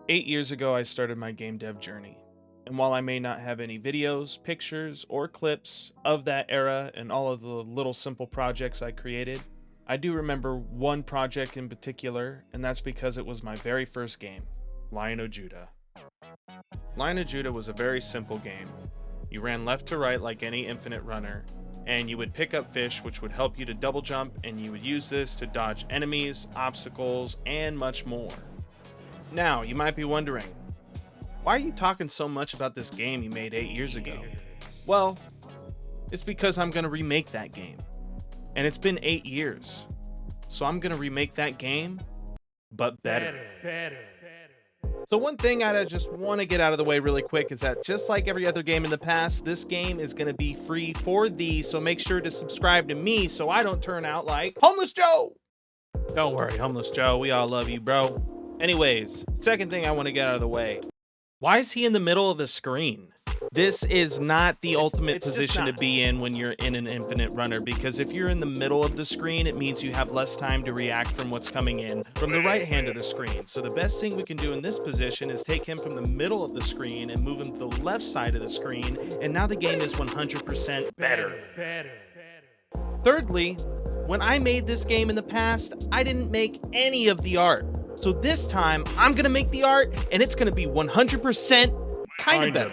8 years ago, I started my game dev journey. And while I may not have any videos, pictures, or clips of that era and all of the little simple projects I created, I do remember one project in particular, and that's because it was my very first game, Lion of Judah. Lion of Judah was a very simple game. You ran left to right like any infinite runner, and you would pick up fish, which would help you to double jump, and you would use this to dodge enemies, obstacles, and much more. Now, you might be wondering, why are you talking so much about this game you made 8 years ago? Well, it's because I'm going to remake that game. And it's been 8 years. So I'm going to remake that game, but better. So one thing I just want to get out of the way really quick is that just like every other game in the past, this game is going to be free for thee. So make sure to subscribe to me so I don't turn out like Homeless Joe. Don't worry, Homeless Joe. We all love you, bro. Anyways, second thing I want to get out of the way. Why is he in the middle of the screen? This is not the ultimate position to be in when you're in an infinite runner, because if you're in the middle of the screen, it means you have less time to react from what's coming in from the right hand of the screen. So the best thing we can do in this position is take him from the middle of the screen and move him to the left side of the screen, and now the game is 100% better. Thirdly, when I made this game in the past, I didn't make any of the art. So this time, I'm gonna make the art, and it's gonna be 100% kind of better.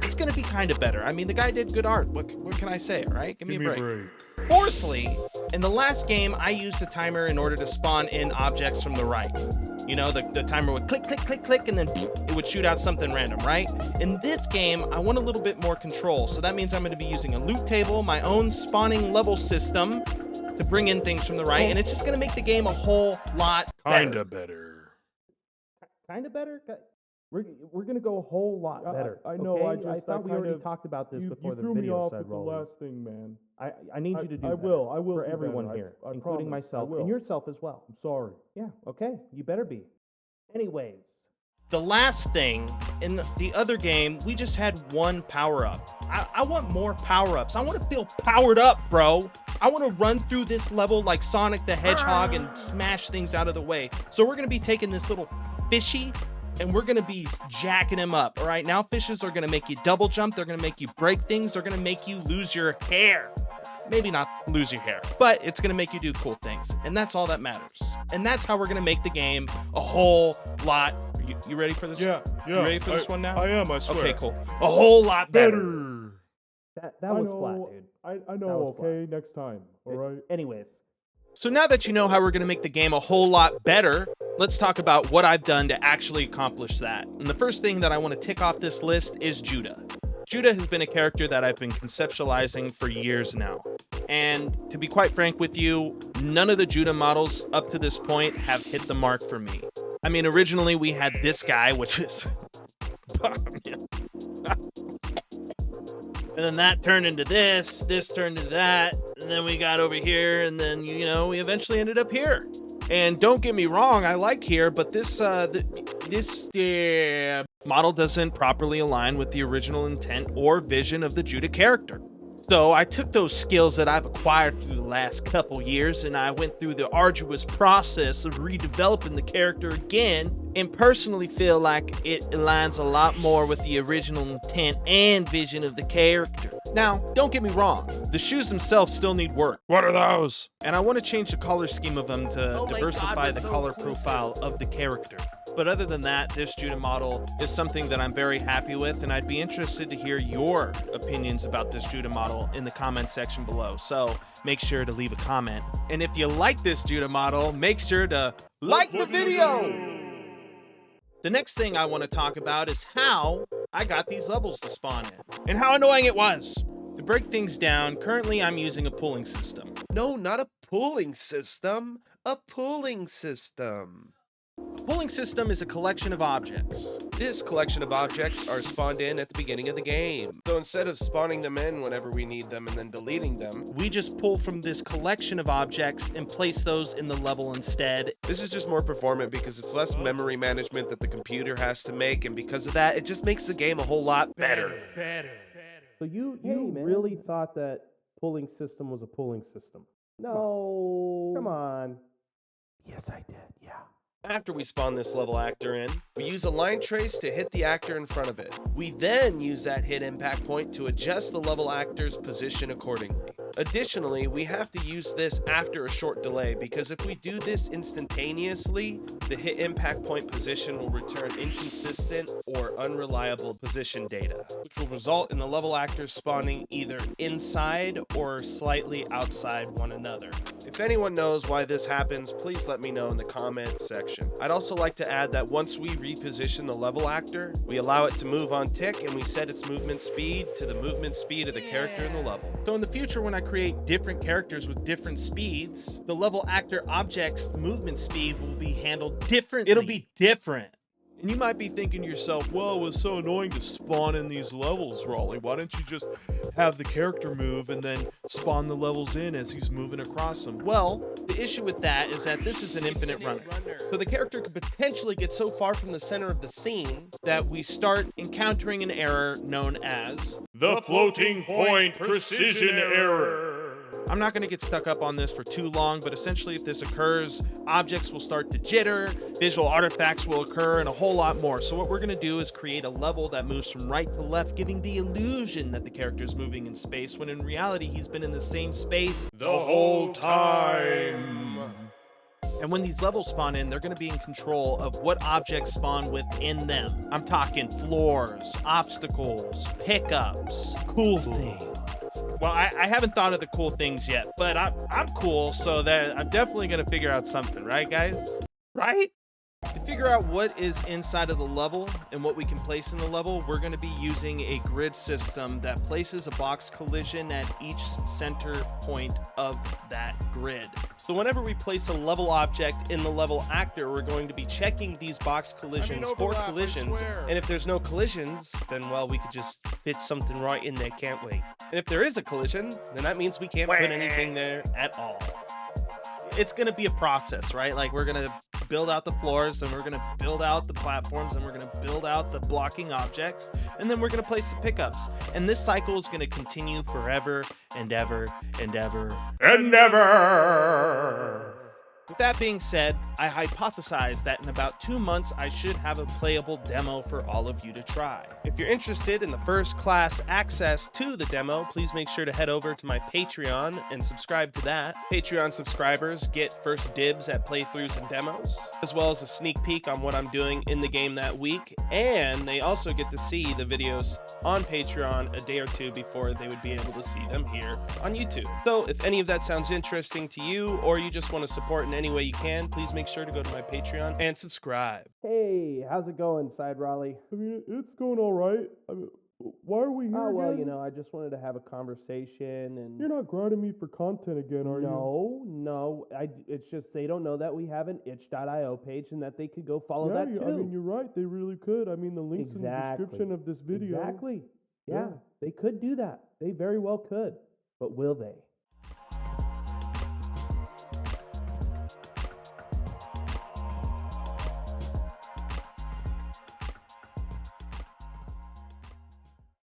It's gonna be kind of better. I mean, the guy did good art. What can I say, all right? Give me a break. Fourthly, in the last game, I used a timer in order to spawn in objects from the right. You know, the timer would click, click, click, click, and then it would shoot out something random, right? In this game, I want a little bit more control. So that means I'm gonna be using a loot table, my own spawning level system, to bring in things from the right, and it's just gonna make the game a whole lot Kinda better. Kinda better? We're gonna go a whole lot better. I know. Okay? I thought we already talked about this before the video started rolling. last thing, man. I need you to do I that. will for do everyone better. here, I including promise. myself I will. and yourself as well. I'm sorry. Yeah. Okay. You better be. Anyways, The last thing, in the other game, we just had one power-up. I want more power-ups. I want to feel powered up, bro. I want to run through this level like Sonic the Hedgehog and smash things out of the way. So we're going to be taking this little fishy, and we're going to be jacking him up. All right, now fishes are going to make you double jump. They're going to make you break things. They're going to make you lose your hair. Maybe not lose your hair, but it's going to make you do cool things. And that's all that matters. And that's how we're going to make the game a whole lot. You ready for this? Yeah. You ready for this one now? I am, I swear. Okay, cool. A whole lot better. that was flat, dude. I That know, was okay? Next time, all right? Anyways, So now that you know how we're going to make the game a whole lot better, let's talk about what I've done to actually accomplish that. And the first thing that I want to tick off this list is Judah. Judah has been a character that I've been conceptualizing for years now. And to be quite frank with you, none of the Judah models up to this point have hit the mark for me. I mean, originally we had this guy, which is... And then that turned into this turned into that, and then we got over here, and then, you know, we eventually ended up here. And don't get me wrong, I like here, but this model doesn't properly align with the original intent or vision of the Judah character. So I took those skills that I've acquired through the last couple years, and I went through the arduous process of redeveloping the character again, and personally feel like it aligns a lot more with the original intent and vision of the character. Now, don't get me wrong, the shoes themselves still need work. What are those? And I want to change the color scheme of them to diversify the color profile of the character. But other than that, this Judah model is something that I'm very happy with, and I'd be interested to hear your opinions about this Judah model in the comment section below. So make sure to leave a comment. And if you like this Judah model, make sure to like the video! The next thing I want to talk about is how I got these levels to spawn in, and how annoying it was. To break things down, currently I'm using a pooling system. No, not a pooling system. A pooling system. A pooling system is a collection of objects. This collection of objects are spawned in at the beginning of the game. So instead of spawning them in whenever we need them and then deleting them, We just pull from this collection of objects and place those in the level instead. this is just more performant because it's less memory management that the computer has to make, and because of that, it just makes the game a whole lot better. so you really thought that pulling system was a pulling system? No. Come on. Yes, I did. Yeah. After we spawn this level actor in, we use a line trace to hit the actor in front of it. We then use that hit impact point to adjust the level actor's position accordingly. Additionally, we have to use this after a short delay because if we do this instantaneously, the hit impact point position will return inconsistent or unreliable position data, which will result in the level actors spawning either inside or slightly outside one another. If anyone knows why this happens, please let me know in the comment section. I'd also like to add that once we reposition the level actor, we allow it to move on tick and we set its movement speed to the movement speed of the character in the level. So in the future, when I create different characters with different speeds, the level actor object's movement speed will be handled differently. It'll be different. And you might be thinking to yourself, well, it was so annoying to spawn in these levels, Raleigh. Why don't you just have the character move and then spawn the levels in as he's moving across them? Well, the issue with that is that this is an infinite runner. So the character could potentially get so far from the center of the scene that we start encountering an error known as The floating point precision error. I'm not going to get stuck up on this for too long, but essentially if this occurs, objects will start to jitter, visual artifacts will occur, and a whole lot more. So what we're going to do is create a level that moves from right to left, giving the illusion that the character is moving in space, when in reality he's been in the same space The whole time. And when these levels spawn in, they're going to be in control of what objects spawn within them. I'm talking floors, obstacles, pickups, cool things. Well, I haven't thought of the cool things yet, but I'm cool, so that I'm definitely going to figure out something, right, guys? Right? To figure out what is inside of the level and what we can place in the level, we're going to be using a grid system that places a box collision at each center point of that grid. So whenever we place a level object in the level actor, we're going to be checking these box collisions for collisions. And if there's no collisions, then, well, we could just fit something right in there, can't we? And if there is a collision, then that means we can't put anything there at all. It's going to be a process, right? Like, we're going to build out the floors, and we're going to build out the platforms, and we're going to build out the blocking objects, and then we're going to place the pickups. And this cycle is going to continue forever and ever and ever And never. With that being said, I hypothesize that in about 2 months, I should have a playable demo for all of you to try. If you're interested in the first class access to the demo, please make sure to head over to my Patreon and subscribe to that. Patreon subscribers get first dibs at playthroughs and demos, as well as a sneak peek on what I'm doing in the game that week, and they also get to see the videos on Patreon a day or two before they would be able to see them here on YouTube. So if any of that sounds interesting to you, or you just want to support in any way you can, please make sure to go to my Patreon and subscribe. Hey, how's it going, Side Raleigh? I mean, it's going all right. I mean, why are we here Oh, well, again? you know, I just wanted to have a conversation and... You're not grinding me for content again, are you? No, it's just they don't know that we have an itch.io page and that they could go follow Yeah, that too. I mean, you're right. They really could. I mean, the link's in the description of this video. Exactly. Yeah, Yeah. they could do that. They very well could. But will they?